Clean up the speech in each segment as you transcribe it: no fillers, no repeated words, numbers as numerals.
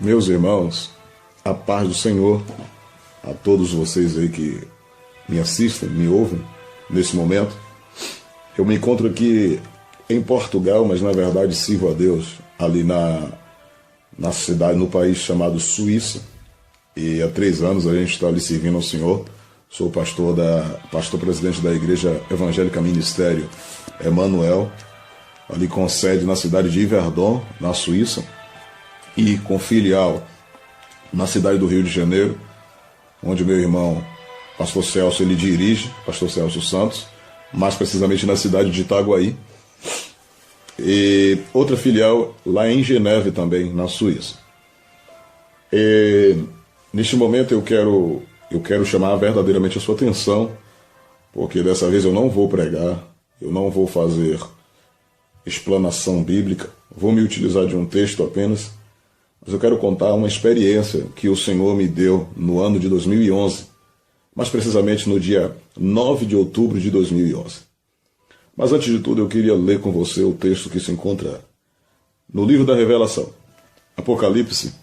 Meus irmãos, a paz do Senhor a todos vocês aí que me assistem, me ouvem nesse momento. Eu me encontro aqui em Portugal, mas na verdade sirvo a Deus ali na cidade, no país chamado Suíça. E há 3 anos a gente está ali servindo ao Senhor. Sou pastor presidente da Igreja Evangélica Ministério Emanuel, ali com sede na cidade de Yverdon, na Suíça, e com filial na cidade do Rio de Janeiro, onde meu irmão, pastor Celso, ele dirige, pastor Celso Santos, mais precisamente na cidade de Itaguaí, e outra filial lá em Geneve também, na Suíça. Neste momento eu quero chamar verdadeiramente a sua atenção, porque dessa vez eu não vou pregar, eu não vou fazer explanação bíblica, vou me utilizar de um texto apenas, mas eu quero contar uma experiência que o Senhor me deu no ano de 2011, mais precisamente no dia 9 de outubro de 2011. Mas antes de tudo eu queria ler com você o texto que se encontra no livro da Revelação, Apocalipse,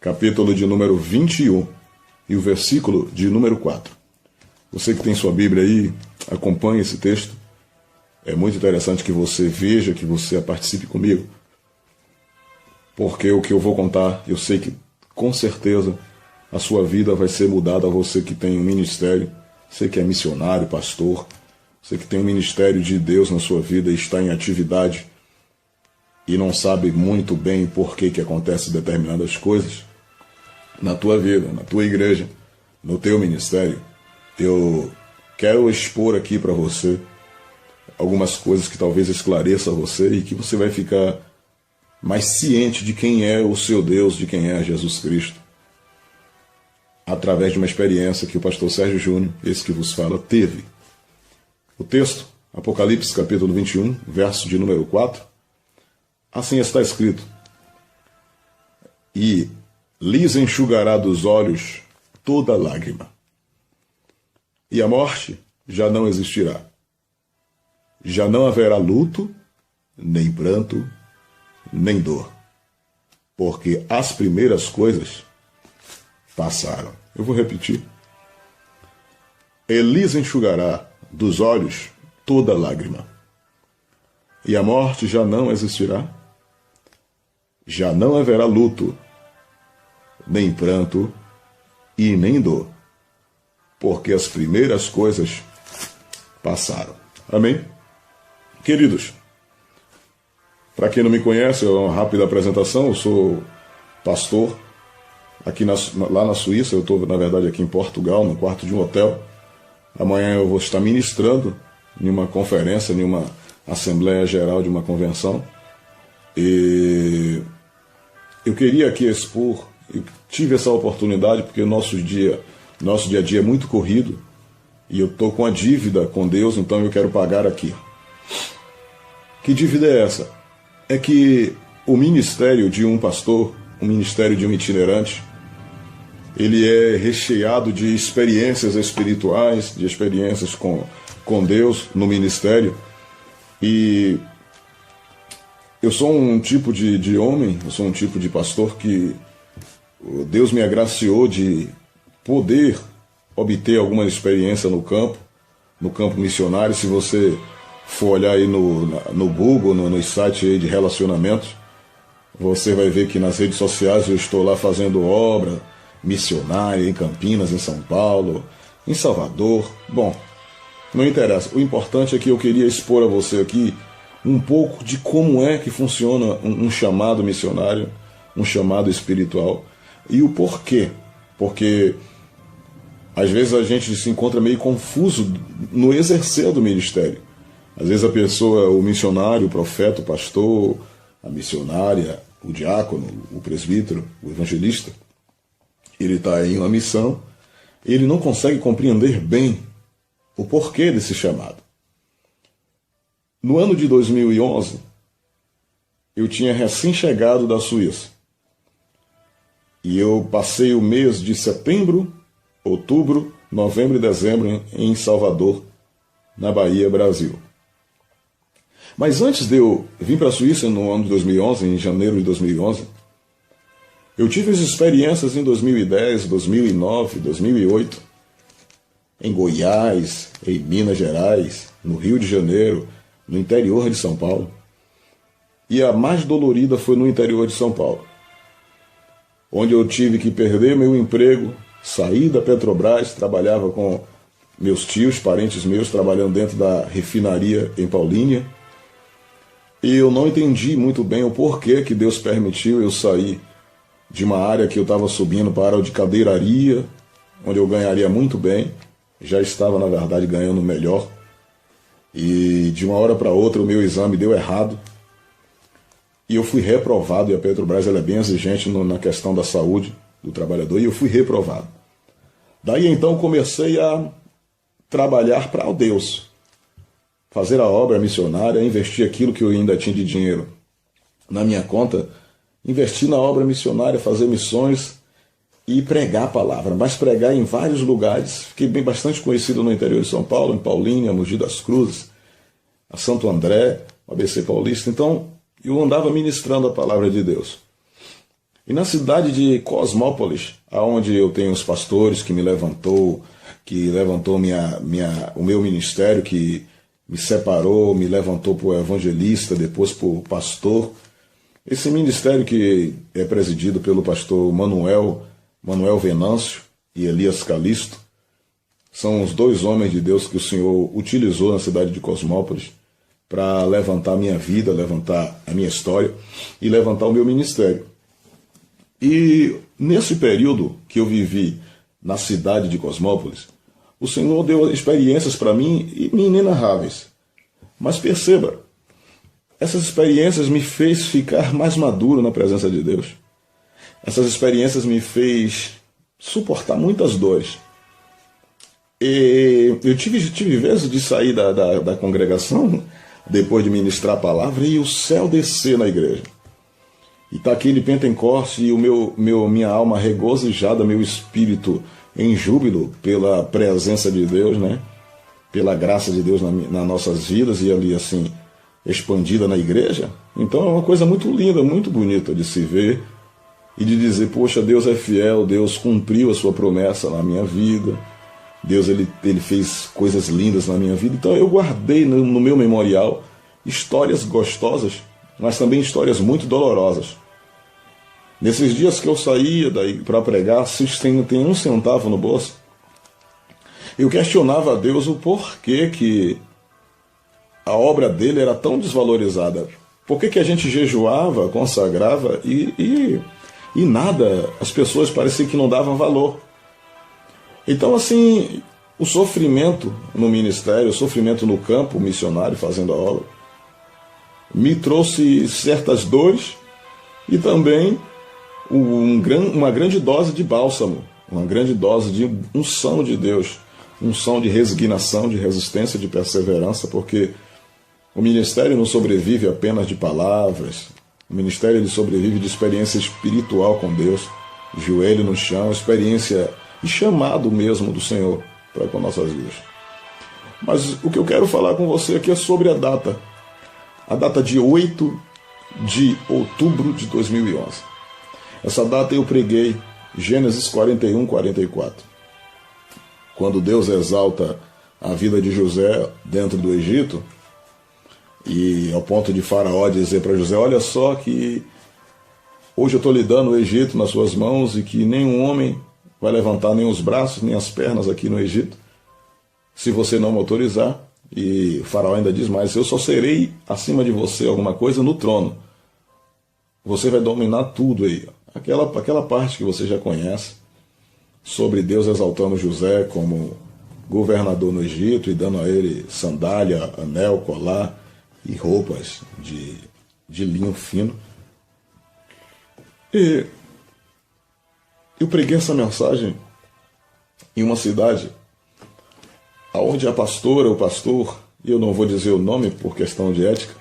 capítulo de número 21 e o versículo de número 4. Você que tem sua Bíblia aí, acompanhe esse texto. É muito interessante que você veja, que você participe comigo, porque o que eu vou contar, eu sei que com certeza a sua vida vai ser mudada. A você que tem um ministério, você que é missionário, pastor, você que tem um ministério de Deus na sua vida e está em atividade e não sabe muito bem por que acontecem determinadas coisas na tua vida, na tua igreja, no teu ministério. Eu quero expor aqui para você algumas coisas que talvez esclareça você e que você vai ficar mais ciente de quem é o seu Deus, de quem é Jesus Cristo, através de uma experiência que o pastor Sérgio Júnior, esse que vos fala, teve. O texto, Apocalipse capítulo 21, verso de número 4, assim está escrito: e lhes enxugará dos olhos toda lágrima, e a morte já não existirá. Já não haverá luto, nem pranto, nem dor, porque as primeiras coisas passaram. Eu vou repetir. E lhes enxugará dos olhos toda lágrima, e a morte já não existirá. Já não haverá luto, nem pranto e nem dor, porque as primeiras coisas passaram. Amém? Queridos, para quem não me conhece, é uma rápida apresentação. Eu sou pastor aqui lá na Suíça. Eu estou, na verdade, aqui em Portugal, no quarto de um hotel. Amanhã eu vou estar ministrando em uma conferência, em uma assembleia geral de uma convenção. E eu queria aqui expor, eu tive essa oportunidade porque o nosso dia a dia é muito corrido e eu estou com a dívida com Deus, então eu quero pagar aqui. Que dívida é essa? É que o ministério de um pastor, o ministério de um itinerante, ele é recheado de experiências espirituais, de experiências com Deus no ministério. E eu sou um tipo de homem, eu sou um tipo de pastor que Deus me agraciou de poder obter alguma experiência no campo missionário. Se você for olhar aí no Google, no site aí de relacionamentos, você vai ver que nas redes sociais eu estou lá fazendo obra missionária em Campinas, em São Paulo, em Salvador. Bom, não interessa. O importante é que eu queria expor a você aqui um pouco de como é que funciona um chamado missionário, um chamado espiritual, e o porquê. Porque às vezes a gente se encontra meio confuso no exercer do ministério. Às vezes a pessoa, o missionário, o profeta, o pastor, a missionária, o diácono, o presbítero, o evangelista, ele está em uma missão, ele não consegue compreender bem o porquê desse chamado. No ano de 2011, eu tinha recém-chegado da Suíça. E eu passei o mês de setembro, outubro, novembro e dezembro em Salvador, na Bahia, Brasil. Mas antes de eu vir para a Suíça no ano de 2011, em janeiro de 2011, Eu tive as experiências em 2010, 2009, 2008, em Goiás, em Minas Gerais, no Rio de Janeiro, no interior de São Paulo. E a mais dolorida foi no interior de São Paulo, onde eu tive que perder meu emprego, sair da Petrobras, trabalhava com meus tios, parentes meus, trabalhando dentro da refinaria em Paulínia. E eu não entendi muito bem o porquê que Deus permitiu eu sair de uma área que eu estava subindo para a área de cadeiraria, onde eu ganharia muito bem. Já estava, na verdade, ganhando melhor. E de uma hora para outra o meu exame deu errado. E eu fui reprovado, e a Petrobras ela é bem exigente na questão da saúde do trabalhador, e eu fui reprovado. Daí então comecei a trabalhar para o Deus, fazer a obra missionária, investir aquilo que eu ainda tinha de dinheiro na minha conta, investir na obra missionária, fazer missões e pregar a palavra, mas pregar em vários lugares. Fiquei bastante conhecido no interior de São Paulo, em Paulínia, Mogi das Cruzes, a Santo André, ABC Paulista. Então eu andava ministrando a palavra de Deus. E na cidade de Cosmópolis, aonde eu tenho os pastores que levantou o meu ministério, que me separou, me levantou para o evangelista, depois para o pastor. Esse ministério que é presidido pelo pastor Manuel Venâncio e Elias Calisto, são os dois homens de Deus que o Senhor utilizou na cidade de Cosmópolis para levantar a minha vida, levantar a minha história e levantar o meu ministério. E nesse período que eu vivi na cidade de Cosmópolis, o Senhor deu experiências para mim inenarráveis. Mas perceba, essas experiências me fez ficar mais maduro na presença de Deus. Essas experiências me fez suportar muitas dores. E eu tive vezes de sair da congregação, depois de ministrar a palavra, e o céu descer na igreja. E está aquele Pentecoste e minha alma regozijada, meu espírito em júbilo pela presença de Deus, né? Pela graça de Deus nas nossas vidas e ali assim, expandida na igreja. Então é uma coisa muito linda, muito bonita de se ver e de dizer, poxa, Deus é fiel, Deus cumpriu a sua promessa na minha vida, Deus ele fez coisas lindas na minha vida. Então eu guardei no meu memorial histórias gostosas, mas também histórias muito dolorosas. Nesses dias que eu saía daí para pregar, se tem um centavo no bolso, eu questionava a Deus o porquê que a obra dele era tão desvalorizada. Por que a gente jejuava, consagrava e nada, as pessoas pareciam que não davam valor. Então assim, o sofrimento no ministério, o sofrimento no campo missionário, fazendo a obra, me trouxe certas dores e também uma grande dose de bálsamo, uma grande dose de unção de Deus, unção de resignação, de resistência, de perseverança, porque o ministério não sobrevive apenas de palavras, o ministério ele sobrevive de experiência espiritual com Deus, joelho no chão, experiência e chamado mesmo do Senhor para com nossas vidas. Mas o que eu quero falar com você aqui é sobre a data de 8 de outubro de 2011. Essa data eu preguei Gênesis 41, 44. Quando Deus exalta a vida de José dentro do Egito, e ao ponto de Faraó dizer para José, olha só que hoje eu estou lhe dando o Egito nas suas mãos e que nenhum homem vai levantar nem os braços nem as pernas aqui no Egito, se você não me autorizar. E o Faraó ainda diz mais, eu só serei acima de você alguma coisa no trono. Você vai dominar tudo aí. Aquela parte que você já conhece, sobre Deus exaltando José como governador no Egito e dando a ele sandália, anel, colar e roupas de linho fino. E eu preguei essa mensagem em uma cidade onde a pastora, o pastor, e eu não vou dizer o nome por questão de ética,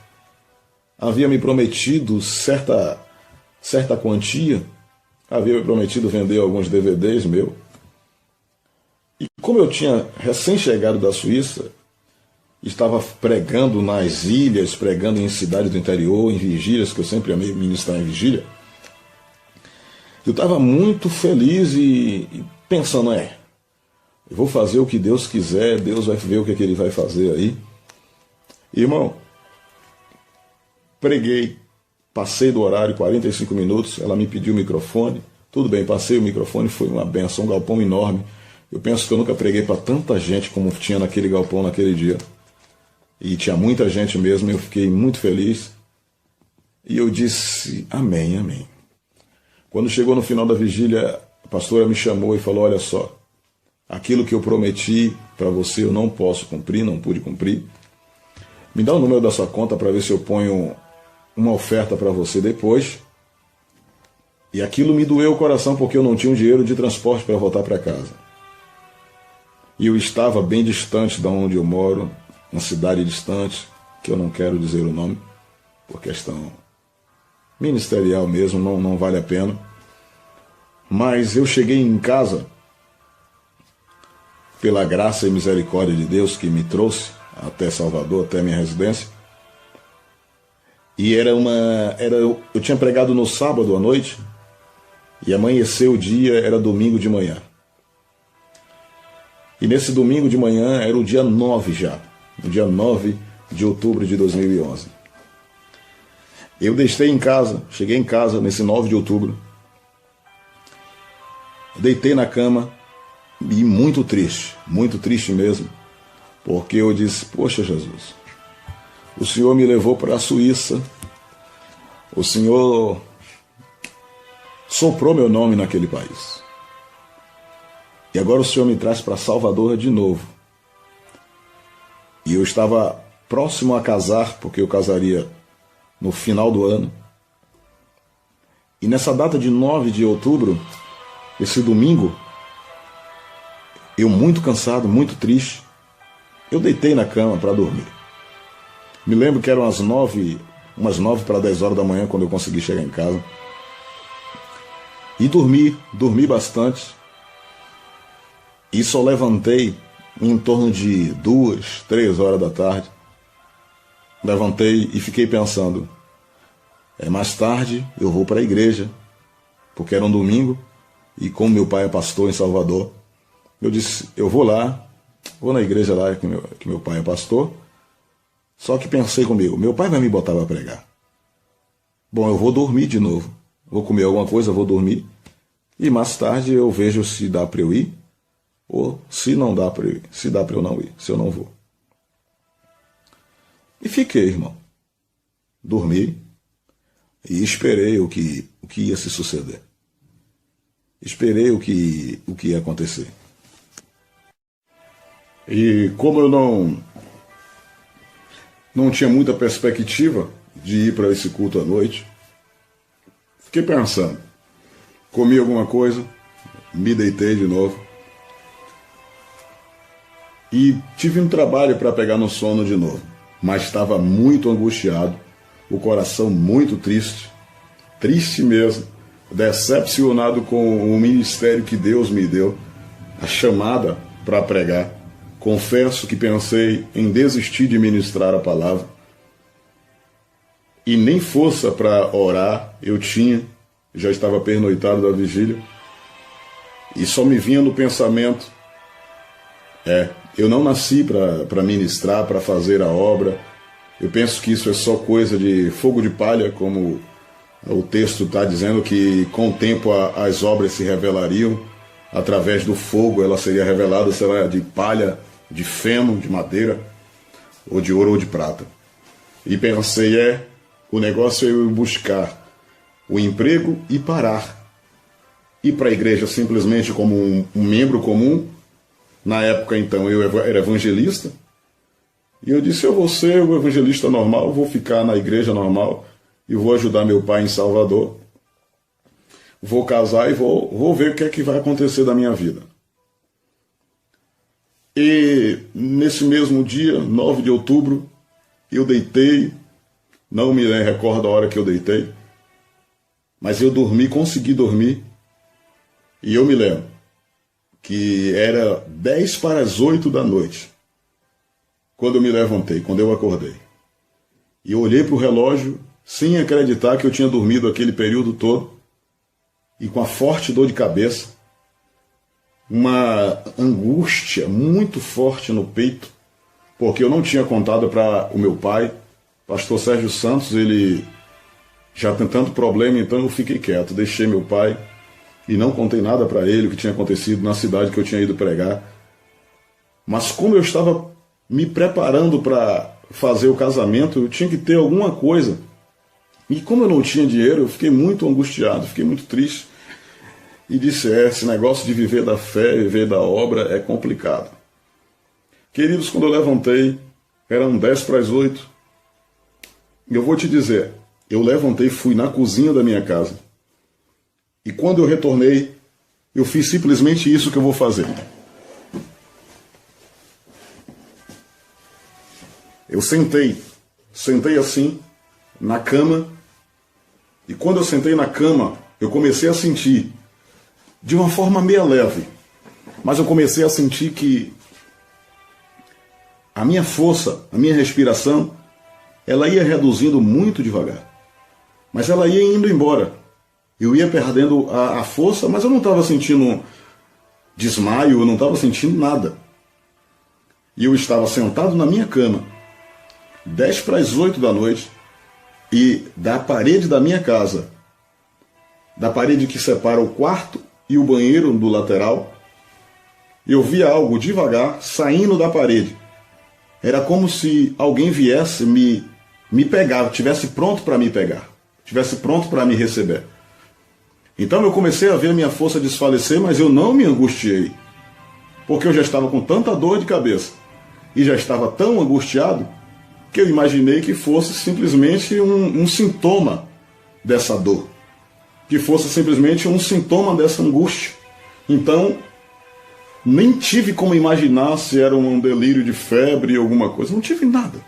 havia me prometido certa quantia, havia me prometido vender alguns DVDs meu. E como eu tinha recém-chegado da Suíça, estava pregando nas ilhas, pregando em cidades do interior, em vigílias, que eu sempre amei ministrar em vigília, Eu estava muito feliz e pensando, eu vou fazer o que Deus quiser, Deus vai ver o que, é que Ele vai fazer aí. Irmão, preguei, passei do horário, 45 minutos, ela me pediu o microfone, tudo bem, passei o microfone, foi uma benção, um galpão enorme. Eu penso que eu nunca preguei para tanta gente como tinha naquele galpão naquele dia. E tinha muita gente mesmo, eu fiquei muito feliz. E eu disse, amém, amém. Quando chegou no final da vigília, a pastora me chamou e falou, olha só, aquilo que eu prometi para você eu não posso cumprir, não pude cumprir. Me dá o número da sua conta para ver se eu ponho uma oferta para você depois. E aquilo me doeu o coração porque eu não tinha um dinheiro de transporte para voltar para casa. E eu estava bem distante de onde eu moro, uma cidade distante, que eu não quero dizer o nome, por questão ministerial mesmo, não vale a pena. Mas eu cheguei em casa, pela graça e misericórdia de Deus que me trouxe até Salvador, até minha residência. E eu tinha pregado no sábado à noite, e amanheceu o dia, era domingo de manhã. E nesse domingo de manhã era o dia 9 já, o dia 9 de outubro de 2011. Eu cheguei em casa nesse 9 de outubro, deitei na cama e muito triste mesmo, porque eu disse, poxa Jesus, o Senhor me levou para a Suíça, o Senhor soprou meu nome naquele país. E agora o Senhor me traz para Salvador de novo. E eu estava próximo a casar, porque eu casaria no final do ano. E nessa data de 9 de outubro, esse domingo, eu muito cansado, muito triste, eu deitei na cama para dormir. Me lembro que eram umas 9 para 10 horas da manhã, quando eu consegui chegar em casa. E dormi bastante. E só levantei em torno de 2, 3 horas da tarde. Levantei e fiquei pensando, mais tarde eu vou para a igreja, porque era um domingo, e como meu pai é pastor em Salvador, eu disse, eu vou lá, vou na igreja lá que meu pai é pastor, só que pensei comigo, meu pai vai me botar para pregar. Bom, eu vou dormir de novo, vou comer alguma coisa, vou dormir, e mais tarde eu vejo se dá para eu ir, ou se não dá para eu ir, se dá para eu não ir, se eu não vou. E fiquei, irmão. Dormi e esperei o que ia se suceder. Esperei o que ia acontecer. E como eu não tinha muita perspectiva de ir para esse culto à noite, fiquei pensando. Comi alguma coisa, me deitei de novo. E tive um trabalho para pegar no sono de novo, mas estava muito angustiado, o coração muito triste mesmo, decepcionado com o ministério que Deus me deu, a chamada para pregar. Confesso que pensei em desistir de ministrar a palavra, e nem força para orar eu tinha, já estava pernoitado da vigília, e só me vinha no pensamento, eu não nasci para ministrar, para fazer a obra. Eu penso que isso é só coisa de fogo de palha, como o texto está dizendo, que com o tempo as obras se revelariam. Através do fogo ela seria revelada, será de palha, de feno, de madeira, ou de ouro ou de prata. E pensei, o negócio é eu buscar o emprego e parar. Ir para a igreja simplesmente como um membro comum. Na época, então, eu era evangelista, e eu disse, eu vou ser o evangelista normal, vou ficar na igreja normal, e vou ajudar meu pai em Salvador, vou casar e vou ver o que é que vai acontecer da minha vida. E nesse mesmo dia, 9 de outubro, eu deitei, não me recordo a hora que eu deitei, mas eu dormi, consegui dormir, e eu me lembro que era 10 para as 8 da noite, quando eu me levantei, quando eu acordei. E eu olhei para o relógio, sem acreditar que eu tinha dormido aquele período todo, e com a forte dor de cabeça, uma angústia muito forte no peito, porque eu não tinha contado para o meu pai, pastor Sérgio Santos. Ele já tem tanto problema, então eu fiquei quieto, deixei meu pai e não contei nada para ele o que tinha acontecido na cidade que eu tinha ido pregar. Mas como eu estava me preparando para fazer o casamento, eu tinha que ter alguma coisa. E como eu não tinha dinheiro, eu fiquei muito angustiado, fiquei muito triste. E disse, esse negócio de viver da fé, viver da obra é complicado. Queridos, quando eu levantei, eram 7:50. E eu vou te dizer, eu levantei, fui na cozinha da minha casa. E quando eu retornei, eu fiz simplesmente isso que eu vou fazer. Eu sentei assim, na cama, e quando eu sentei na cama, eu comecei a sentir, de uma forma meio leve, mas eu comecei a sentir que a minha força, a minha respiração, ela ia reduzindo muito devagar, mas ela ia indo embora. Eu ia perdendo a força, mas eu não estava sentindo desmaio, eu não estava sentindo nada. E eu estava sentado na minha cama, 7:50 da noite, e da parede da minha casa, da parede que separa o quarto e o banheiro do lateral, eu via algo devagar saindo da parede. Era como se alguém viesse me pegar, estivesse pronto para me pegar, estivesse pronto para me receber. Então eu comecei a ver a minha força desfalecer, mas eu não me angustiei, porque eu já estava com tanta dor de cabeça e já estava tão angustiado que eu imaginei que fosse simplesmente um sintoma dessa dor, que fosse simplesmente um sintoma dessa angústia. Então, nem tive como imaginar se era um delírio de febre ou alguma coisa, não tive nada.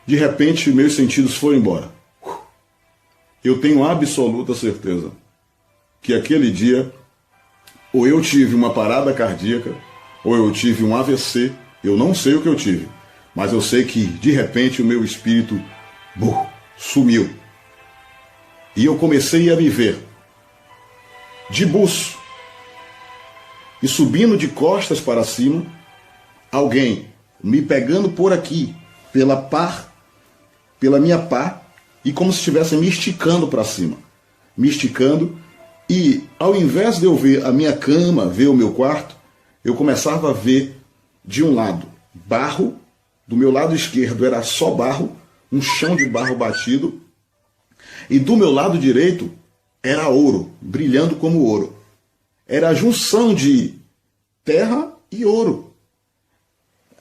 De repente, meus sentidos foram embora. Eu tenho absoluta certeza que aquele dia, ou eu tive uma parada cardíaca, ou eu tive um AVC, eu não sei o que eu tive, mas eu sei que, de repente, o meu espírito sumiu. E eu comecei a me ver de buço e subindo de costas para cima, alguém me pegando por aqui, pela minha pá, e como se estivesse me esticando para cima. Me esticando, e ao invés de eu ver a minha cama, ver o meu quarto, eu começava a ver de um lado barro, do meu lado esquerdo era só barro, um chão de barro batido, e do meu lado direito era ouro, brilhando como ouro. Era a junção de terra e ouro.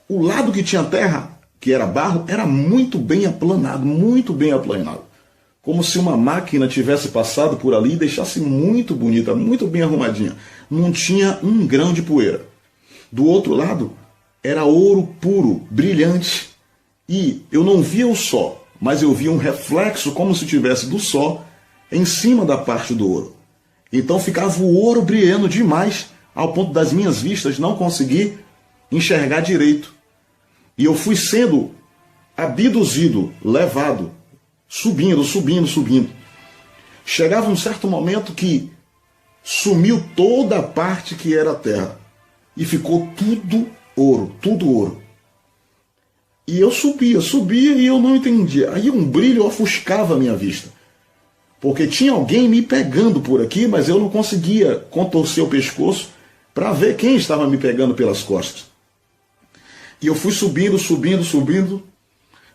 O lado que tinha terra, que era barro, era muito bem aplanado, como se uma máquina tivesse passado por ali e deixasse muito bonita, muito bem arrumadinha. Não tinha um grão de poeira. Do outro lado, era ouro puro, brilhante. E eu não via o sol, mas eu via um reflexo como se tivesse do sol em cima da parte do ouro. Então ficava o ouro brilhando demais, ao ponto das minhas vistas não conseguir enxergar direito. E eu fui sendo abduzido, levado, subindo. Chegava um certo momento que sumiu toda a parte que era a terra. E ficou tudo ouro. E eu subia e eu não entendia. Aí um brilho ofuscava a minha vista. Porque tinha alguém me pegando por aqui, mas eu não conseguia contorcer o pescoço para ver quem estava me pegando pelas costas. E eu fui subindo.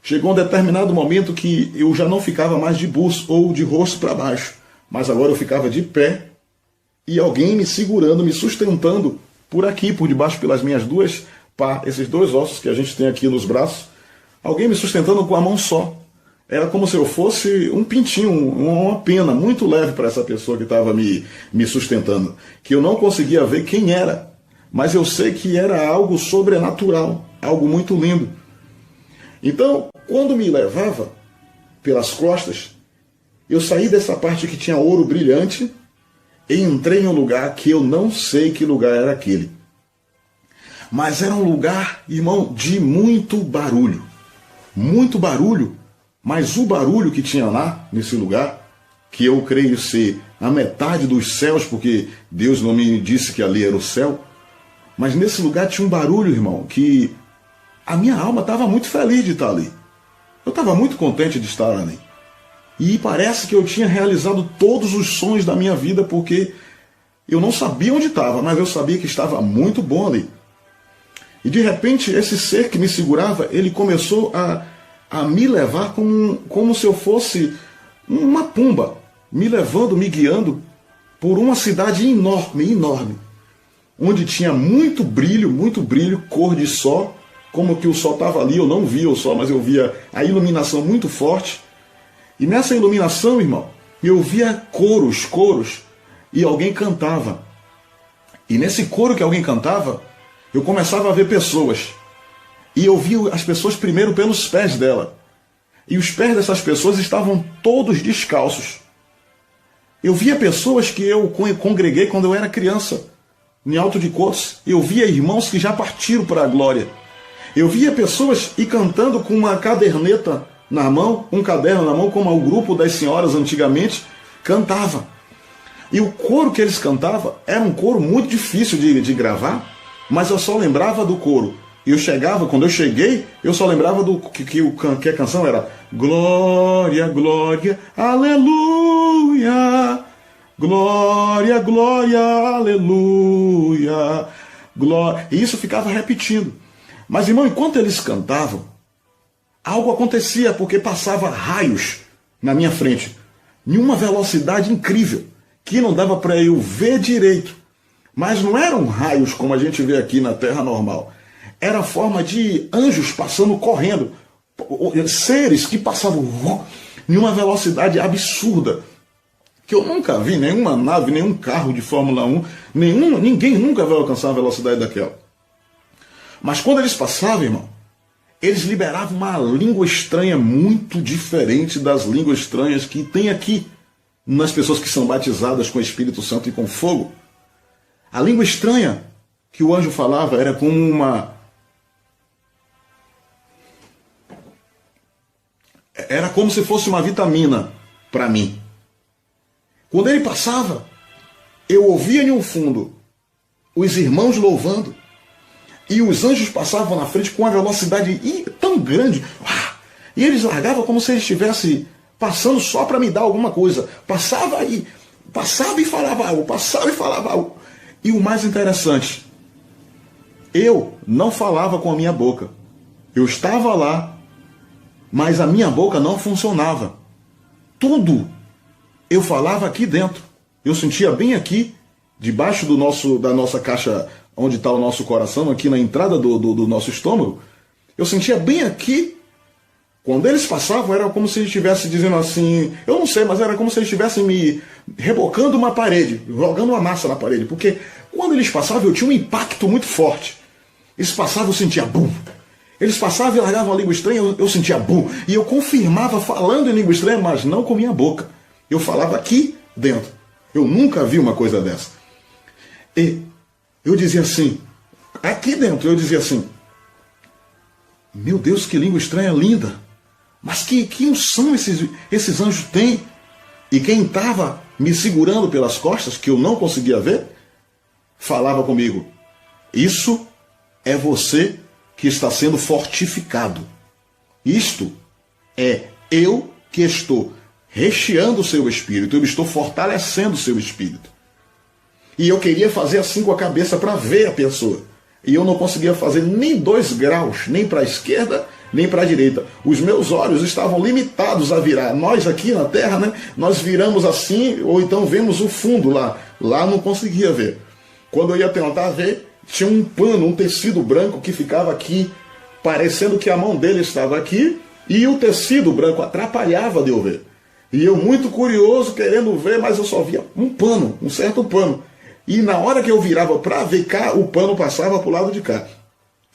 Chegou um determinado momento que eu já não ficava mais de buço ou de rosto para baixo, mas agora eu ficava de pé e alguém me segurando, me sustentando por aqui, por debaixo, pelas minhas duas pá, esses dois ossos que a gente tem aqui nos braços, alguém me sustentando com a mão só. Era como se eu fosse um pintinho, uma pena muito leve para essa pessoa que estava me sustentando, que eu não conseguia ver quem era, mas eu sei que era algo sobrenatural, algo muito lindo. Então, quando me levava pelas costas, eu saí dessa parte que tinha ouro brilhante e entrei em um lugar que eu não sei que lugar era aquele. Mas era um lugar, irmão, de muito barulho, mas o barulho que tinha lá, nesse lugar, que eu creio ser a metade dos céus, porque Deus não me disse que ali era o céu, mas nesse lugar tinha um barulho, irmão, que a minha alma estava muito feliz de estar ali. Eu estava muito contente de estar ali. E parece que eu tinha realizado todos os sonhos da minha vida, porque eu não sabia onde estava, mas eu sabia que estava muito bom ali. E de repente, esse ser que me segurava, ele começou a me levar como se eu fosse uma pomba, me levando, me guiando por uma cidade enorme, enorme, onde tinha muito brilho, cor de sol, como que o sol estava ali, eu não via o sol, mas eu via a iluminação muito forte. E nessa iluminação, irmão, eu via coros, e alguém cantava. E nesse coro que alguém cantava, eu começava a ver pessoas. E eu via as pessoas primeiro pelos pés dela. E os pés dessas pessoas estavam todos descalços. Eu via pessoas que eu congreguei quando eu era criança, em Alto de Cotos. Eu via irmãos que já partiram para a glória. Eu via pessoas ir cantando com uma caderneta na mão, um caderno na mão, como o grupo das senhoras antigamente cantava. E o coro que eles cantavam era um coro muito difícil de gravar, mas eu só lembrava do coro. E eu chegava, quando eu cheguei, eu só lembrava que a canção era Glória, glória, aleluia. Glória, glória, aleluia. Glória. E isso ficava repetindo. Mas, irmão, enquanto eles cantavam, algo acontecia, porque passava raios na minha frente, em uma velocidade incrível, que não dava para eu ver direito. Mas não eram raios como a gente vê aqui na Terra normal. Era a forma de anjos passando correndo, seres que passavam em uma velocidade absurda, que eu nunca vi nenhuma nave, nenhum carro de Fórmula 1, ninguém nunca vai alcançar uma velocidade daquela. Mas quando eles passavam, irmão, eles liberavam uma língua estranha muito diferente das línguas estranhas que tem aqui nas pessoas que são batizadas com o Espírito Santo e com fogo. A língua estranha que o anjo falava era como era como se fosse uma vitamina para mim. Quando ele passava, eu ouvia em um fundo os irmãos louvando, e os anjos passavam na frente com uma velocidade tão grande, e eles largavam como se eles estivessem passando só para me dar alguma coisa. Passava e falava algo, passava e falava algo. E o mais interessante, eu não falava com a minha boca. Eu estava lá, mas a minha boca não funcionava. Tudo eu falava aqui dentro. Eu sentia bem aqui, debaixo da nossa caixa, onde está o nosso coração, aqui na entrada do nosso estômago. Eu sentia bem aqui. Quando eles passavam, era como se eles estivessem dizendo assim, eu não sei, mas era como se eles estivessem me rebocando uma parede, jogando uma massa na parede. Porque quando eles passavam, eu tinha um impacto muito forte. Eles passavam, eu sentia bum. Eles passavam e largavam a língua estranha, eu sentia bum. E eu confirmava falando em língua estranha, mas não com minha boca. Eu falava aqui dentro. Eu nunca vi uma coisa dessa. E eu dizia assim, aqui dentro, eu dizia assim, meu Deus, que língua estranha linda. Mas que unção esses anjos têm? E quem estava me segurando pelas costas, que eu não conseguia ver, falava comigo, isso é você que está sendo fortificado. Isto é eu que estou recheando o seu espírito, eu estou fortalecendo o seu espírito. E eu queria fazer assim com a cabeça para ver a pessoa. E eu não conseguia fazer nem 2 graus, nem para a esquerda, nem para a direita. Os meus olhos estavam limitados a virar. Nós aqui na Terra, né, nós viramos assim, ou então vemos o fundo lá. Lá não conseguia ver. Quando eu ia tentar ver, tinha um pano, um tecido branco que ficava aqui, parecendo que a mão dele estava aqui, e o tecido branco atrapalhava de eu ver. E eu muito curioso, querendo ver, mas eu só via um pano, um certo pano. E na hora que eu virava para ver cá, o pano passava para o lado de cá.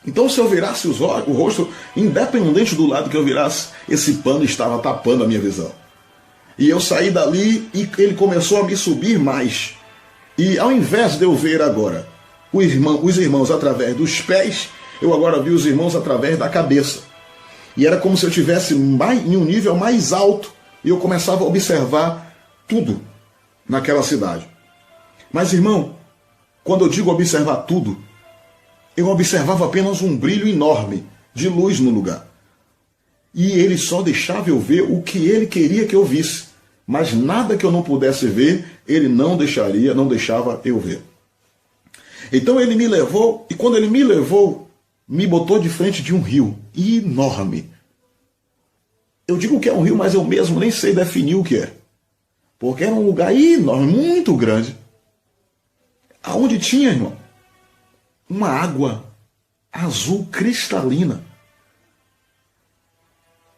Então se eu virasse o rosto, independente do lado que eu virasse, esse pano estava tapando a minha visão. E eu saí dali e ele começou a me subir mais. E ao invés de eu ver agora os irmãos através dos pés, eu agora vi os irmãos através da cabeça. E era como se eu estivesse em um nível mais alto. E eu começava a observar tudo naquela cidade. Mas, irmão, quando eu digo observar tudo, eu observava apenas um brilho enorme de luz no lugar. E ele só deixava eu ver o que ele queria que eu visse. Mas nada que eu não pudesse ver, ele não deixava eu ver. Então ele me levou, e quando ele me levou, me botou de frente de um rio enorme. Eu digo que é um rio, mas eu mesmo nem sei definir o que é. Porque era um lugar enorme, muito grande. Aonde tinha, irmão, uma água azul cristalina.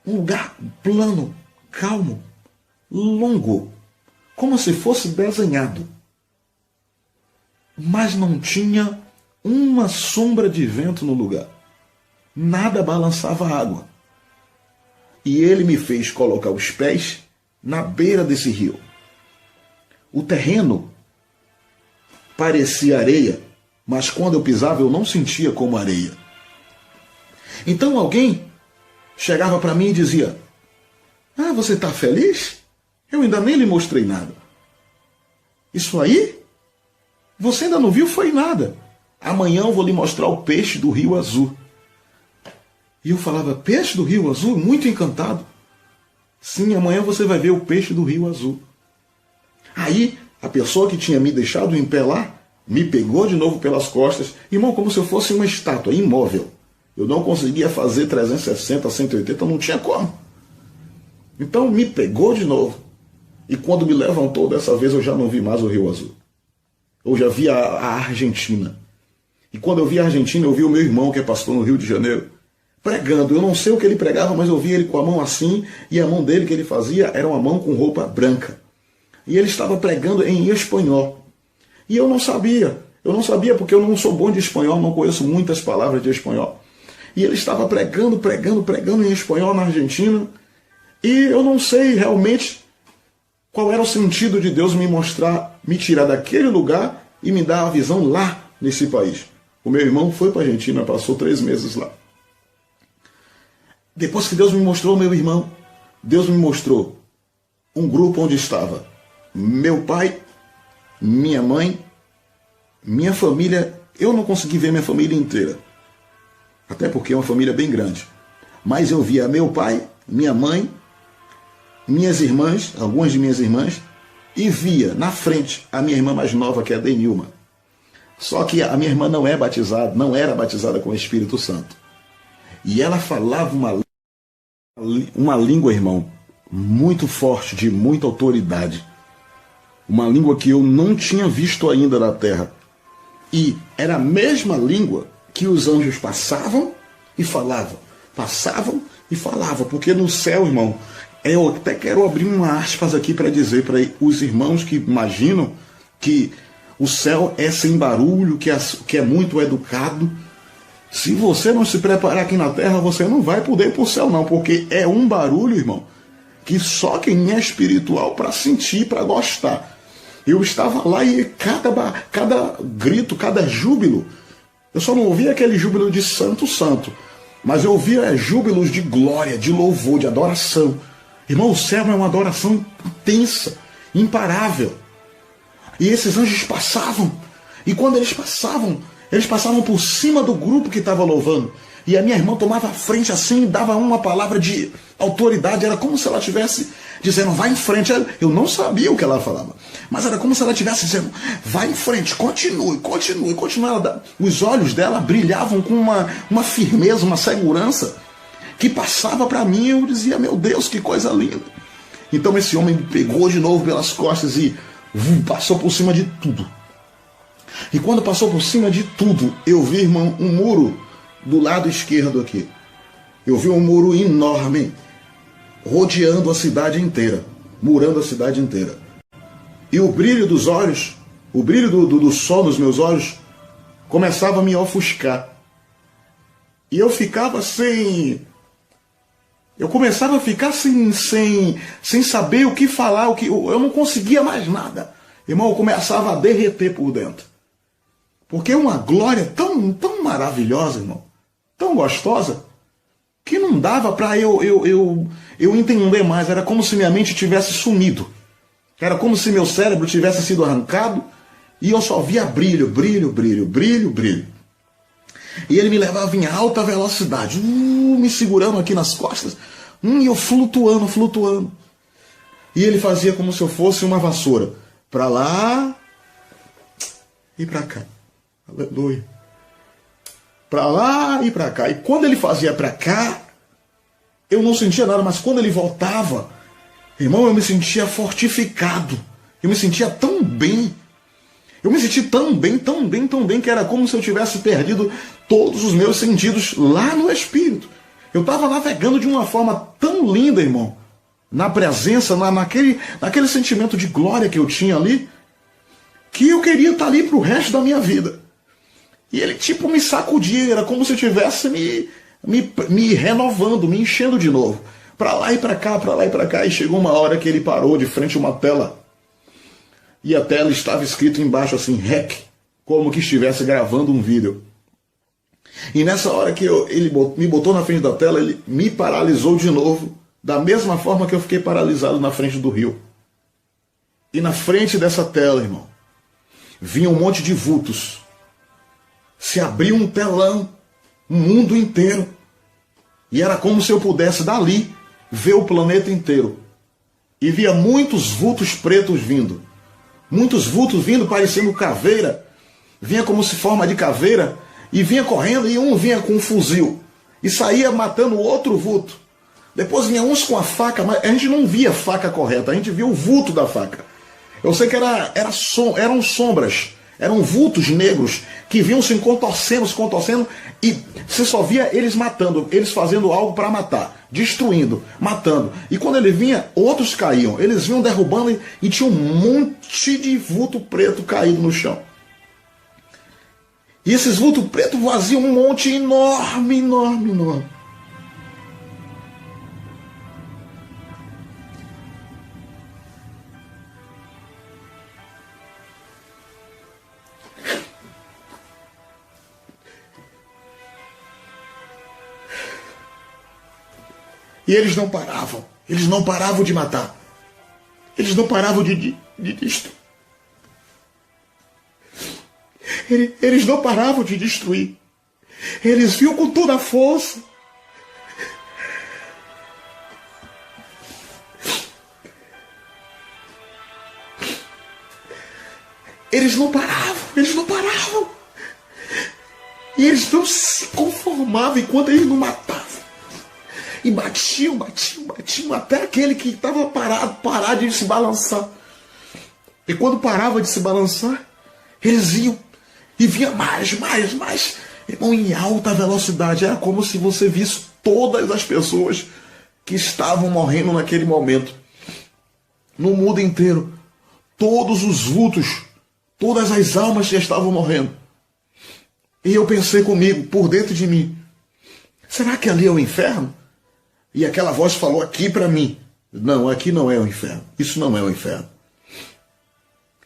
Um lugar plano, calmo, longo, como se fosse desenhado. Mas não tinha uma sombra de vento no lugar. Nada balançava a água. E ele me fez colocar os pés na beira desse rio. O terreno parecia areia, mas quando eu pisava eu não sentia como areia. Então alguém chegava para mim e dizia: "Ah, você está feliz? Eu ainda nem lhe mostrei nada. Isso aí? Você ainda não viu foi nada. Amanhã eu vou lhe mostrar o peixe do Rio Azul." E eu falava: "Peixe do Rio Azul?" Muito encantado. "Sim, amanhã você vai ver o peixe do Rio Azul." Aí a pessoa que tinha me deixado em pé lá me pegou de novo pelas costas, irmão, como se eu fosse uma estátua imóvel. Eu não conseguia fazer 360, 180, não tinha como. Então me pegou de novo. E quando me levantou dessa vez, eu já não vi mais o Rio Azul. Eu já vi a Argentina. E quando eu vi a Argentina, eu vi o meu irmão, que é pastor no Rio de Janeiro, pregando. Eu não sei o que ele pregava, mas eu vi ele com a mão assim, e a mão dele que ele fazia era uma mão com roupa branca. E ele estava pregando em espanhol. E eu não sabia porque eu não sou bom de espanhol, não conheço muitas palavras de espanhol. E ele estava pregando em espanhol na Argentina. E eu não sei realmente qual era o sentido de Deus me mostrar, me tirar daquele lugar e me dar a visão lá nesse país. O meu irmão foi para a Argentina, passou 3 meses lá. Depois que Deus me mostrou o meu irmão, Deus me mostrou um grupo onde estava meu pai, minha mãe, minha família. Eu não consegui ver minha família inteira, até porque é uma família bem grande. Mas eu via meu pai, minha mãe, minhas irmãs, algumas de minhas irmãs, e via na frente a minha irmã mais nova, que é a Denilma. Só que a minha irmã não era batizada com o Espírito Santo. E ela falava uma língua, irmão, muito forte, de muita autoridade. Uma língua que eu não tinha visto ainda na terra. E era a mesma língua que os anjos passavam e falavam. Passavam e falavam. Porque no céu, irmão, eu até quero abrir uma aspas aqui para dizer para os irmãos que imaginam que o céu é sem barulho, que é muito educado. Se você não se preparar aqui na terra, você não vai poder ir para o céu não, porque é um barulho, irmão, que só quem é espiritual para sentir, para gostar. Eu estava lá e cada grito, cada júbilo, eu só não ouvia aquele júbilo de santo, santo, mas eu ouvia júbilos de glória, de louvor, de adoração. Irmão, o céu é uma adoração intensa, imparável. E esses anjos passavam, e quando eles passavam por cima do grupo que estava louvando. E a minha irmã tomava a frente assim e dava uma palavra de autoridade. Era como se ela estivesse dizendo: vai em frente. Eu não sabia o que ela falava, mas era como se ela estivesse dizendo: vai em frente, continue. Os olhos dela brilhavam com uma firmeza, uma segurança que passava para mim. Eu dizia: meu Deus, que coisa linda. Então esse homem me pegou de novo pelas costas e passou por cima de tudo. E quando passou por cima de tudo, eu vi, irmão, um muro do lado esquerdo aqui. Eu vi um muro enorme, rodeando a cidade inteira, murando a cidade inteira. E o brilho dos olhos, o brilho do sol nos meus olhos, começava a me ofuscar. E eu ficava eu começava a ficar sem saber o que falar, eu não conseguia mais nada. Irmão, eu começava a derreter por dentro. Porque é uma glória tão maravilhosa, irmão, tão gostosa, que não dava para eu entender mais. Era como se minha mente tivesse sumido. Era como se meu cérebro tivesse sido arrancado e eu só via brilho, brilho, brilho, brilho, brilho. E ele me levava em alta velocidade, me segurando aqui nas costas, e eu flutuando, flutuando. E ele fazia como se eu fosse uma vassoura, para lá e para cá. Aleluia. Para lá e para cá. E quando ele fazia para cá, eu não sentia nada, mas quando ele voltava, irmão, eu me sentia fortificado. Eu me sentia tão bem. Eu me senti tão bem, tão bem, tão bem, que era como se eu tivesse perdido todos os meus sentidos lá no Espírito. Eu estava navegando de uma forma tão linda, irmão, na presença, naquele sentimento de glória que eu tinha ali, que eu queria estar ali para o resto da minha vida. E ele tipo me sacudia, era como se eu estivesse me renovando, me enchendo de novo. Para lá e para cá, para lá e para cá. E chegou uma hora que ele parou de frente a uma tela. E a tela estava escrito embaixo assim, REC, como que estivesse gravando um vídeo. E nessa hora que ele me botou na frente da tela, ele me paralisou de novo, da mesma forma que eu fiquei paralisado na frente do rio. E na frente dessa tela, irmão, vinha um monte de vultos. Se abriu um telão, um mundo inteiro. E era como se eu pudesse dali ver o planeta inteiro. E via muitos vultos pretos vindo. Muitos vultos vindo parecendo caveira. Vinha como se forma de caveira. E vinha correndo e um vinha com um fuzil. E saía matando outro vulto. Depois vinha uns com a faca, mas a gente não via a faca correta. A gente via o vulto da faca. Eu sei que eram sombras. Eram vultos negros que vinham se contorcendo, e você só via eles matando, eles fazendo algo para matar, destruindo, matando. E quando ele vinha, outros caíam. Eles vinham derrubando e tinha um monte de vulto preto caído no chão. E esses vultos pretos vaziam um monte enorme, enorme, enorme. E eles não paravam de matar. Eles não paravam de destruir. Eles não paravam de destruir. Eles vinham com toda a força. Eles não paravam. E eles não se conformavam enquanto eles não matavam. E batiam, até aquele que estava parar de se balançar. E quando parava de se balançar, eles iam. E vinha mais. Irmão, em alta velocidade. Era como se você visse todas as pessoas que estavam morrendo naquele momento. No mundo inteiro. Todos os vultos, todas as almas que estavam morrendo. E eu pensei comigo, por dentro de mim, será que ali é o inferno? E aquela voz falou aqui para mim, não, aqui não é o inferno, isso não é o inferno.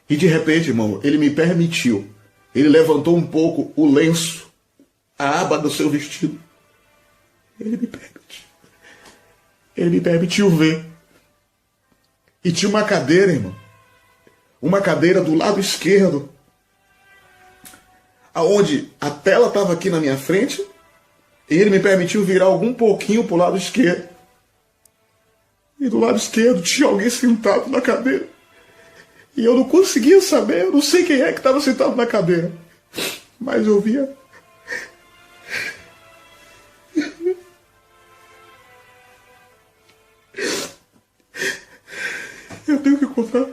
E de repente, irmão, ele me permitiu, ele levantou um pouco o lenço, a aba do seu vestido. Ele me permitiu ver. E tinha uma cadeira, irmão, uma cadeira do lado esquerdo, aonde a tela estava aqui na minha frente. E ele me permitiu virar algum pouquinho para o lado esquerdo. E do lado esquerdo tinha alguém sentado na cadeira. E eu não conseguia saber, eu não sei quem é que estava sentado na cadeira. Mas eu via. Eu tenho que contar.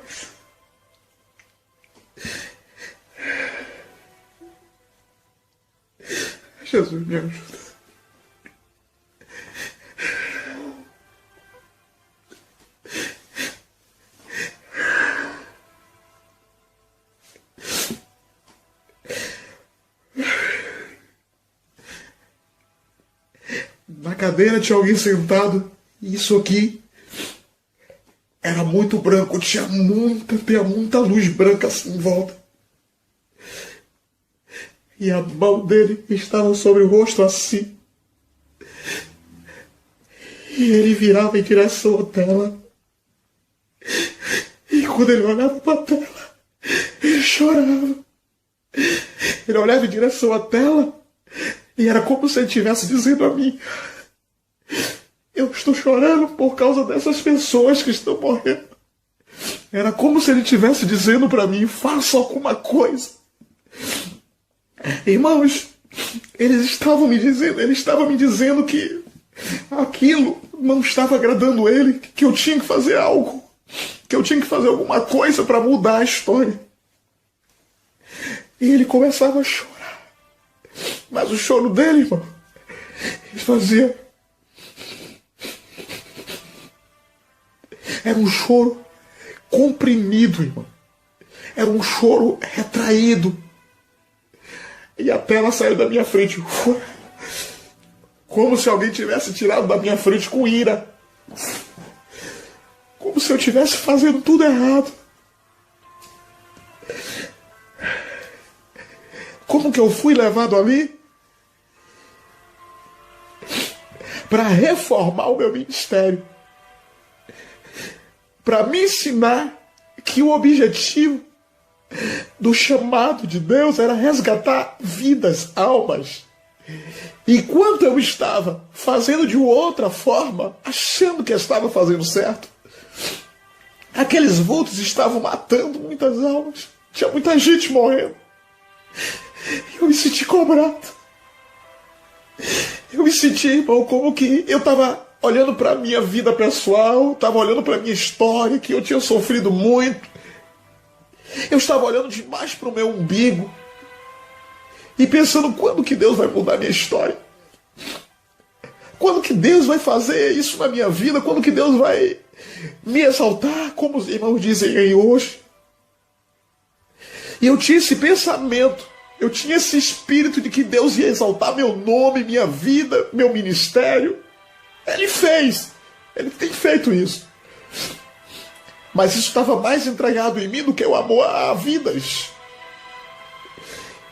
Jesus me ajuda. Na cadeira tinha alguém sentado, e isso aqui era muito branco, tinha muita luz branca assim em volta. E a mão dele estava sobre o rosto assim. E ele virava em direção à tela. E quando ele olhava para a tela, ele chorava. Ele olhava em direção à tela e era como se ele estivesse dizendo a mim: eu estou chorando por causa dessas pessoas que estão morrendo. Era como se ele estivesse dizendo para mim: faça alguma coisa. Irmãos, ele estava me dizendo que aquilo não estava agradando ele, que eu tinha que fazer algo, que eu tinha que fazer alguma coisa para mudar a história. E ele começava a chorar. Mas o choro dele, irmão, ele fazia... Era um choro comprimido, irmão. Era um choro retraído. E a tela saiu da minha frente. Como se alguém tivesse tirado da minha frente com ira. Como se eu estivesse fazendo tudo errado. Como que eu fui levado ali? Para reformar o meu ministério. Para me ensinar que o objetivo do chamado de Deus era resgatar vidas, almas. E enquanto eu estava fazendo de outra forma, achando que estava fazendo certo, aqueles vultos estavam matando muitas almas. Tinha muita gente morrendo. Eu me senti cobrado. Eu me senti, irmão, como que eu estava olhando para a minha vida pessoal, estava olhando para a minha história, que eu tinha sofrido muito. Eu estava olhando demais para o meu umbigo e pensando: quando que Deus vai mudar a minha história? Quando que Deus vai fazer isso na minha vida? Quando que Deus vai me exaltar, como os irmãos dizem aí hoje? E eu tinha esse pensamento, eu tinha esse espírito de que Deus ia exaltar meu nome, minha vida, meu ministério. Ele fez, ele tem feito isso. Mas isso estava mais entregado em mim do que o amor a vidas.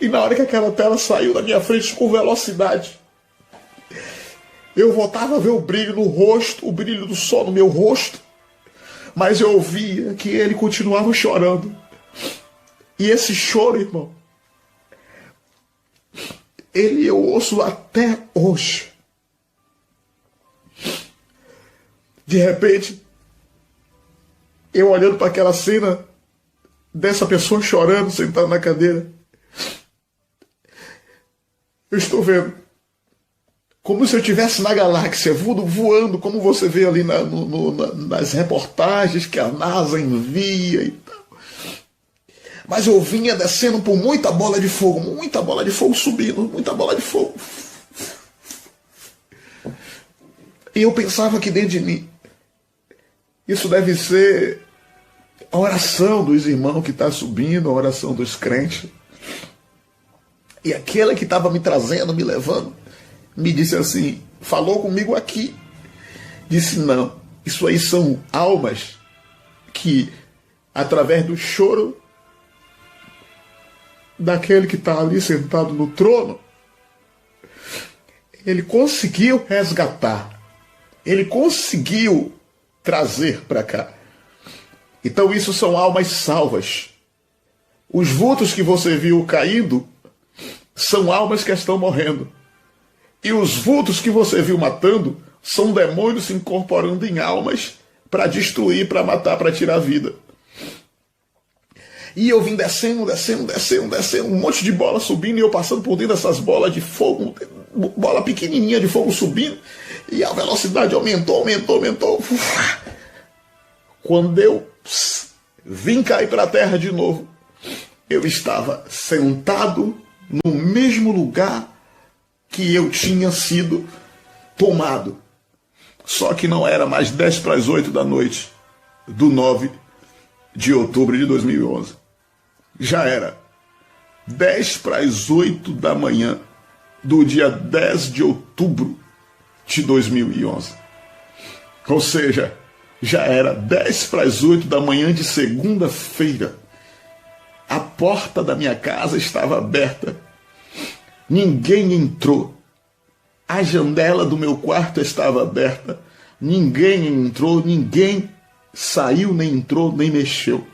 E na hora que aquela tela saiu da minha frente com velocidade, eu voltava a ver o brilho no rosto, o brilho do sol no meu rosto. Mas eu ouvia que ele continuava chorando. E esse choro, irmão, eu ouço até hoje. De repente, eu olhando para aquela cena dessa pessoa chorando, sentada na cadeira, eu estou vendo como se eu estivesse na galáxia, voando, como você vê ali nas reportagens que a NASA envia e tal. Mas eu vinha descendo por muita bola de fogo subindo, muita bola de fogo. E eu pensava aqui dentro de mim: isso deve ser a oração dos irmãos que está subindo, a oração dos crentes. E aquela que estava me trazendo, me levando, me disse assim, falou comigo aqui, disse: não, isso aí são almas que, através do choro daquele que está ali sentado no trono, ele conseguiu resgatar, ele conseguiu trazer para cá. Então isso são almas salvas. Os vultos que você viu caindo são almas que estão morrendo. E os vultos que você viu matando são demônios se incorporando em almas para destruir, para matar, para tirar a vida. E eu vim descendo, um monte de bola subindo, e eu passando por dentro dessas bolas de fogo, bola pequenininha de fogo subindo, e a velocidade aumentou. Quando eu vim cair para a terra de novo, eu estava sentado no mesmo lugar que eu tinha sido tomado. Só que não era mais 7:50 da noite do 9 de outubro de 2011. Já era 7:50 da manhã do dia 10 de outubro de 2011. Ou seja, já era 7:50 da manhã de segunda-feira. A porta da minha casa estava aberta. Ninguém entrou. A janela do meu quarto estava aberta. Ninguém entrou, ninguém saiu, nem entrou, nem mexeu.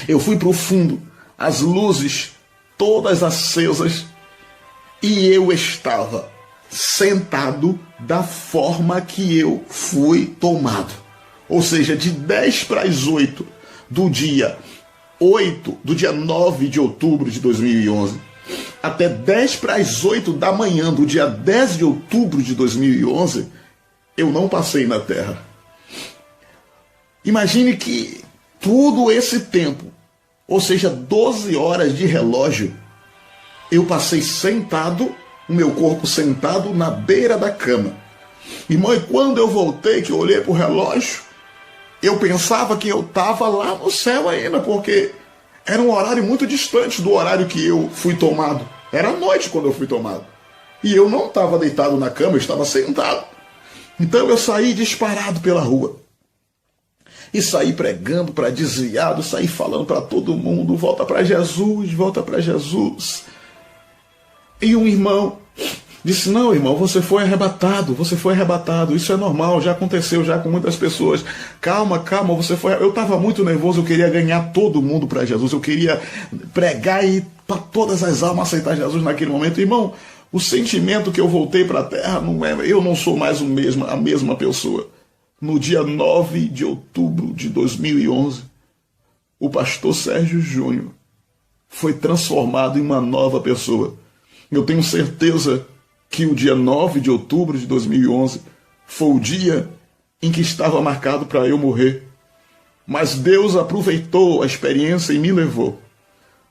Eu fui para o fundo, as luzes todas acesas, e eu estava sentado da forma que eu fui tomado. Ou seja, de 10 para as 8 do dia 9 de outubro de 2011, até 10 para as 8 da manhã do dia 10 de outubro de 2011, eu não passei na terra. Imagine que todo esse tempo, ou seja, 12 horas de relógio, eu passei sentado, o meu corpo sentado na beira da cama. Irmão, e quando eu voltei, que eu olhei para o relógio, eu pensava que eu estava lá no céu ainda, porque era um horário muito distante do horário que eu fui tomado. Era noite quando eu fui tomado. E eu não estava deitado na cama, eu estava sentado. Então eu saí disparado pela rua. E saí pregando para desviado, saí falando para todo mundo, volta para Jesus, volta para Jesus. E um irmão disse, não, irmão, você foi arrebatado, isso é normal, já aconteceu já com muitas pessoas. Calma, você foi... Eu estava muito nervoso, eu queria ganhar todo mundo para Jesus, eu queria pregar e para todas as almas aceitar Jesus naquele momento. Irmão, o sentimento que eu voltei para a terra, eu não sou mais a mesma pessoa. No dia 9 de outubro de 2011, o pastor Sérgio Júnior foi transformado em uma nova pessoa. Eu tenho certeza que o dia 9 de outubro de 2011 foi o dia em que estava marcado para eu morrer. Mas Deus aproveitou a experiência e me levou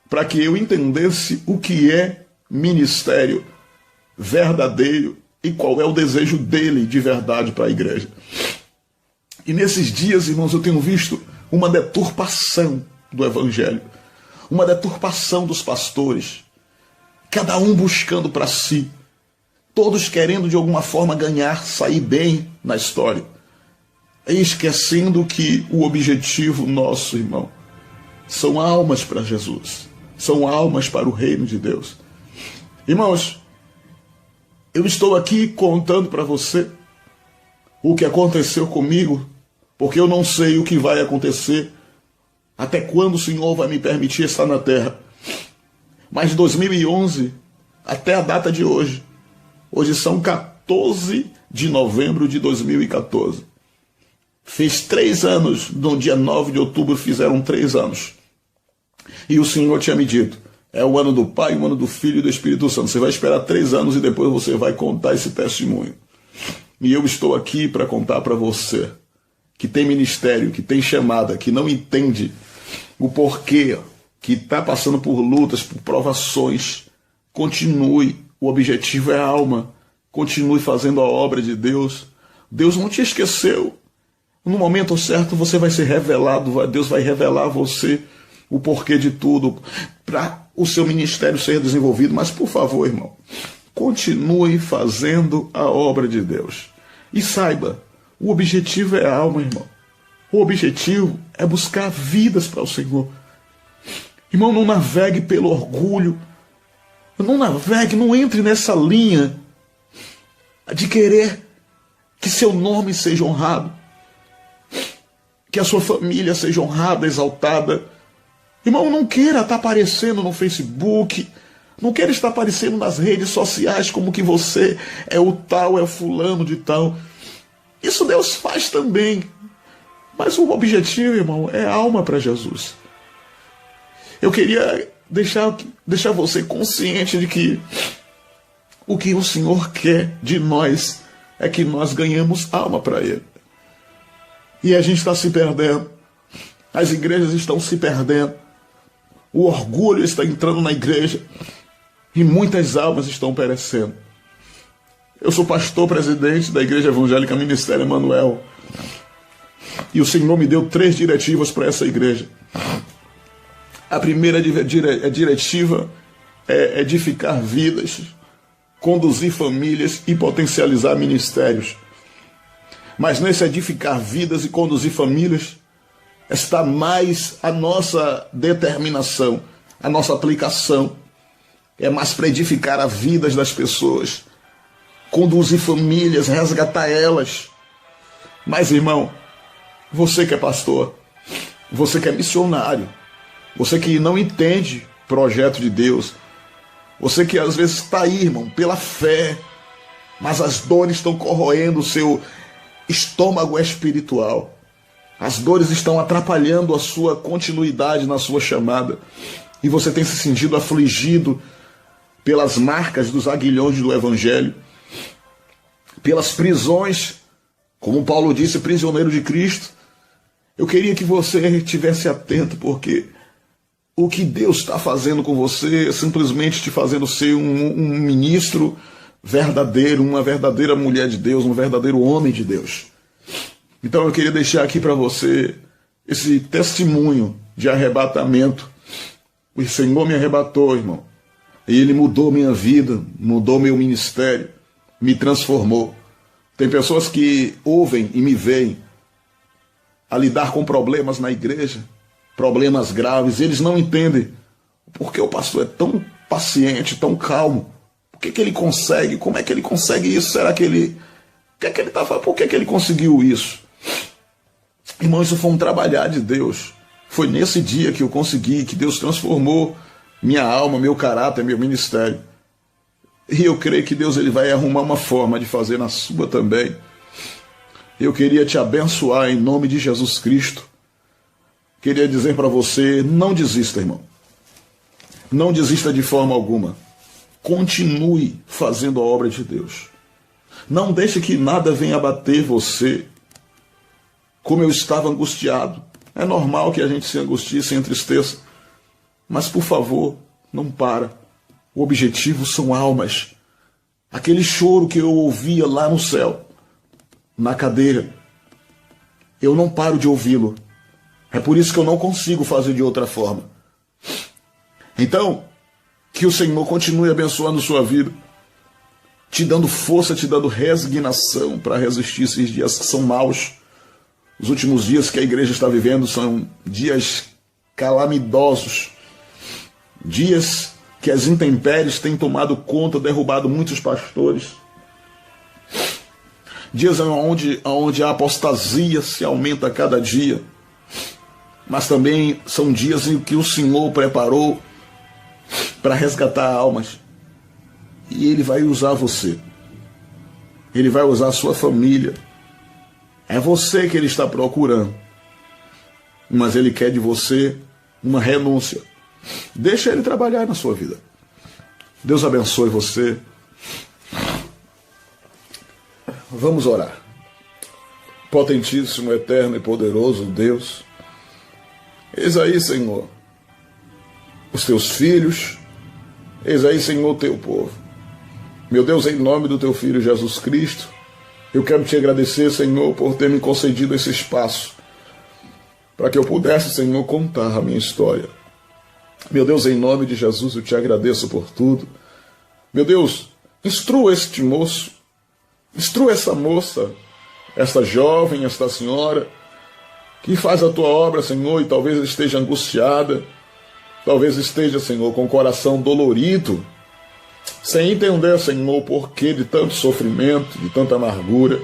para que eu entendesse o que é ministério verdadeiro e qual é o desejo dele de verdade para a igreja. E nesses dias, irmãos, eu tenho visto uma deturpação do evangelho, uma deturpação dos pastores, cada um buscando para si, todos querendo de alguma forma ganhar, sair bem na história, e esquecendo que o objetivo nosso, irmão, são almas para Jesus, são almas para o reino de Deus. Irmãos, eu estou aqui contando para você o que aconteceu comigo, porque eu não sei o que vai acontecer, até quando o Senhor vai me permitir estar na terra. Mas de 2011 até a data de hoje são 14 de novembro de 2014. Fez 3 anos, no dia 9 de outubro fizeram 3 anos. E o Senhor tinha me dito, é o ano do Pai, o ano do Filho e do Espírito Santo. Você vai esperar 3 anos e depois você vai contar esse testemunho. E eu estou aqui para contar para você, que tem ministério, que tem chamada, que não entende o porquê, que está passando por lutas, por provações. Continue, o objetivo é a alma. Continue fazendo a obra de Deus. Deus não te esqueceu. No momento certo você vai ser revelado, Deus vai revelar a você o porquê de tudo, para o seu ministério ser desenvolvido. Mas por favor, irmão, continue fazendo a obra de Deus. E saiba, o objetivo é a alma, irmão. O objetivo é buscar vidas para o Senhor. Irmão, não navegue pelo orgulho. Não navegue, não entre nessa linha de querer que seu nome seja honrado, que a sua família seja honrada, exaltada. Irmão, não queira estar aparecendo no Facebook, não queira estar aparecendo nas redes sociais como que você é o tal, é o fulano de tal. Isso Deus faz também. Mas o objetivo, irmão, é alma para Jesus. Eu queria deixar você consciente de que o que o Senhor quer de nós é que nós ganhemos alma para Ele. E a gente está se perdendo. As igrejas estão se perdendo. O orgulho está entrando na igreja. E muitas almas estão perecendo. Eu sou pastor presidente da Igreja Evangélica Ministério Emanuel. E o Senhor me deu 3 diretivas para essa igreja. A primeira diretiva é edificar vidas, conduzir famílias e potencializar ministérios. Mas nesse edificar vidas e conduzir famílias está mais a nossa determinação, a nossa aplicação. É mais para edificar as vidas das pessoas, conduzir famílias, resgatar elas. Mas, irmão, Você que é pastor, você que é missionário, você que não entende projeto de Deus, você que às vezes está aí, irmão, pela fé, mas as dores estão corroendo o seu estômago espiritual. As dores estão atrapalhando a sua continuidade na sua chamada. E você tem se sentido afligido pelas marcas dos aguilhões do Evangelho, pelas prisões, como Paulo disse, prisioneiro de Cristo. Eu queria que você estivesse atento, porque o que Deus está fazendo com você é simplesmente te fazendo ser um ministro verdadeiro, uma verdadeira mulher de Deus, um verdadeiro homem de Deus. Então eu queria deixar aqui para você esse testemunho de arrebatamento. O Senhor me arrebatou, irmão. E Ele mudou minha vida, mudou meu ministério, me transformou. Tem pessoas que ouvem e me veem a lidar com problemas na igreja, problemas graves, e eles não entendem por que o pastor é tão paciente, tão calmo. Por que ele consegue? Como é que ele consegue isso? Será que ele... O que é que ele está fazendo? Por que ele conseguiu isso? Irmão, isso foi um trabalhar de Deus. Foi nesse dia que eu consegui, que Deus transformou minha alma, meu caráter, meu ministério. E eu creio que Deus ele vai arrumar uma forma de fazer na sua também. Eu queria te abençoar em nome de Jesus Cristo. Queria dizer para você, não desista, irmão. Não desista de forma alguma. Continue fazendo a obra de Deus. Não deixe que nada venha abater você. Como eu estava angustiado. É normal que a gente se angustie, se entristeça. Mas, por favor, não para. O objetivo são almas. Aquele choro que eu ouvia lá no céu, na cadeira, eu não paro de ouvi-lo. É por isso que eu não consigo fazer de outra forma. Então, que o Senhor continue abençoando sua vida, te dando força, te dando resignação para resistir esses dias que são maus. Os últimos dias que a igreja está vivendo são dias calamitosos, dias que as intempéries têm tomado conta, derrubado muitos pastores, dias onde a apostasia se aumenta a cada dia, mas também são dias em que o Senhor preparou para resgatar almas, e Ele vai usar você, Ele vai usar a sua família. É você que Ele está procurando, mas Ele quer de você uma renúncia. Deixa Ele trabalhar na sua vida. Deus abençoe você. Vamos orar. Potentíssimo, eterno e poderoso Deus, eis aí, Senhor, os teus filhos, eis aí, Senhor, o teu povo. Meu Deus, em nome do teu Filho Jesus Cristo, eu quero te agradecer, Senhor, por ter me concedido esse espaço, para que eu pudesse, Senhor, contar a minha história. Meu Deus, em nome de Jesus, eu te agradeço por tudo. Meu Deus, instrua este moço, instrua essa moça, esta jovem, esta senhora, que faz a tua obra, Senhor, e talvez esteja angustiada, talvez esteja, Senhor, com o coração dolorido, sem entender, Senhor, o porquê de tanto sofrimento, de tanta amargura.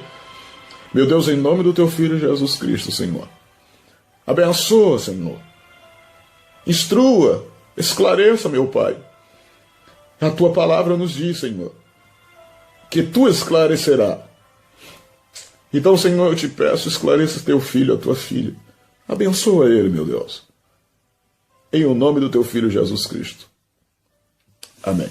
Meu Deus, em nome do teu Filho Jesus Cristo, Senhor, abençoa, Senhor, instrua, esclareça, meu Pai. A tua palavra nos diz, Senhor, que tu esclarecerá. Então, Senhor, eu te peço, esclareça teu filho, a tua filha. Abençoa ele, meu Deus. Em o nome do teu Filho Jesus Cristo. Amém.